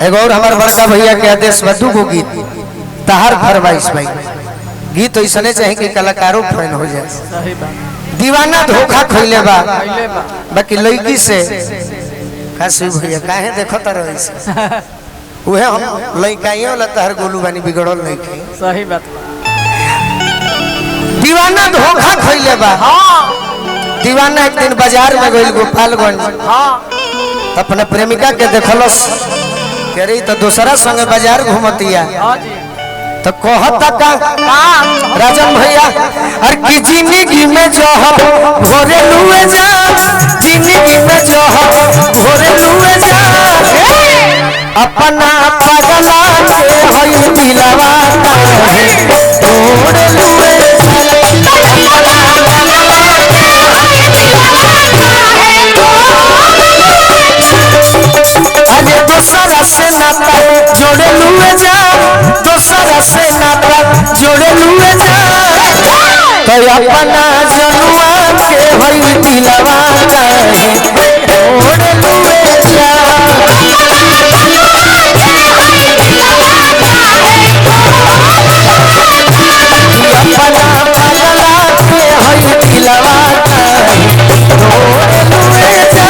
एक और हमारे बड़का भैया के आदेश बदू को गीत तहार फरमाइश भाई गीत ऐसा चाहिए कि कलाकारों फैन हो जाए। दीवाना धोखा खैले बा बाकी लड़की से खासी भैया काहे देखो तर उहे हम लड़काइयो वाला तहर गोलू बानी बिगड़ल नहीं के सही बात दीवाना धोखा खैले बा। दीवाना एक दिन बाजार में गइल गोपालगंज अपने प्रेमिका के देखलस कह रही तो दूसरा संगे बाजार घूमतिया तो कहता का राजन भैया अरे की जिंदगी में जो भोरे लुए जा जिंदगी में जो भोरे लुए जा अपना पगला के होई दिलवा भोरे लुए अरे दूसरा से नाता जोड़े लुए जा दूसरा से नाता जोड़े लुए जा तो अपना जनुआ के होई दिलवा काहे जोड़े लुए जा अपना पगला के होई दिलवा काहे जोड़े लुए जा।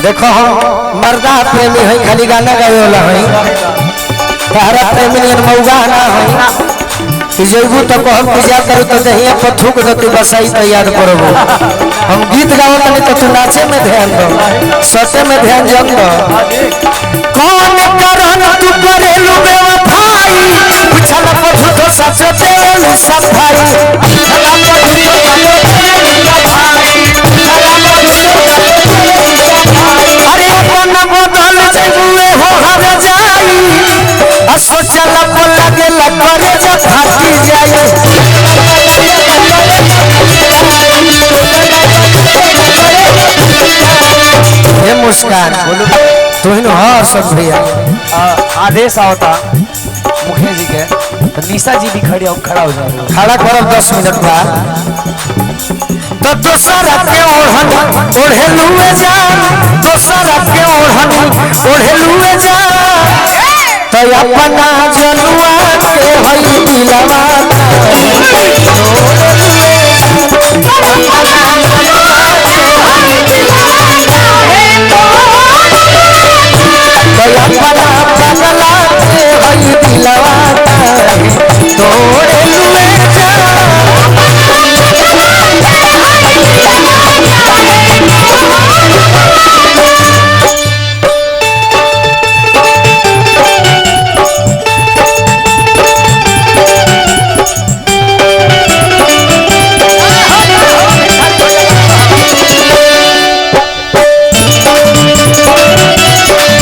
देखो हम मर्दा प्रेमी है खाली गाना गावे वाला है तारा प्रेमी मौगा ना है कि जइबू तो कहब पूजा करू तो दहिया पर थूक दो तू बसाई तैयार करबो। हम गीत गावत नहीं तो तू नाचे में ध्यान दो सटे में ध्यान जम दो। कौन करन तू करेलू बेवफाई पूछल पर झूठो सच तेलू सफाई पूछल पर झूठो अरे अपन बदल जइबू हो हर जाई आ सोचल पर लगे लपरे जा फाटी जाई। ये मुस्कान बोलो तू ही हाँ सब भैया आदेश आवता मुखिया जी के तो निशा जी भी खड़ा हो जाओ खड़ा करो 10 मिनट बाद तो दूसरा के ओढ़न ओढ़े लुए जा दूसरा के ओढ़न ओढ़े लुए जा तो अपना जनुआ के होई दिलवा अपना पगला के होई दिलवा तोड़े लुए जा।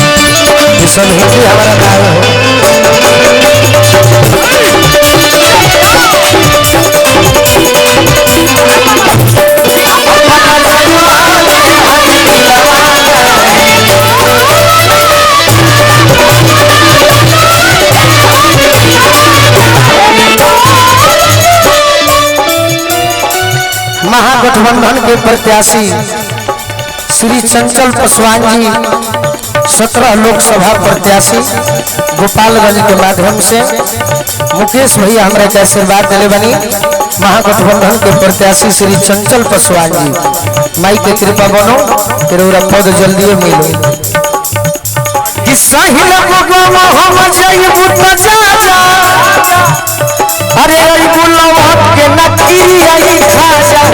हिंदी हमारा गाँव हो महागठबंधन के प्रत्याशी श्री चंचल पासवान जी 17 लोकसभा प्रत्याशी गोपालगंज के माध्यम से मुकेश भैया हमारे के आशीर्वाद दिले बनी। महागठबंधन के प्रत्याशी श्री चंचल पासवान जी माई के कृपा बनो फिर पद जल्दी मिले। अरे के नकली आई खाजा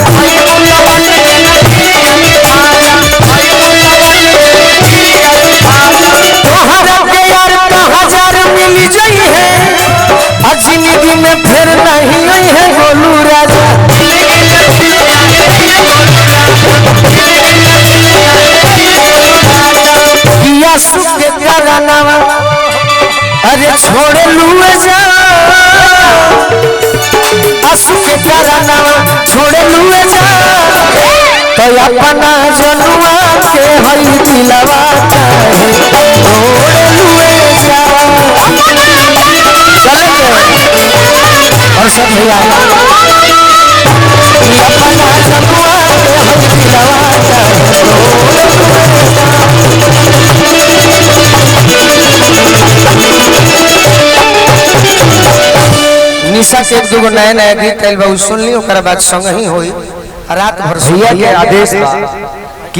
मिली जाई है जिंदगी में फिर नहीं आई है गोलू राजा। किया सुख के करानावा अरे छोड़े लुए जा असु के करानावा छोड़े लुए जा तो अपना जनुआ के हई दिलवा चाहे छोड़े लुए जा। चलेंगे और सब भैया अपना जनुआ के हई दिलवा चाहे निशा के एक दूगो नया नया गीत आयल बा सुन ली ओकरा बाद संग ही होई रात भर भैया के आदेश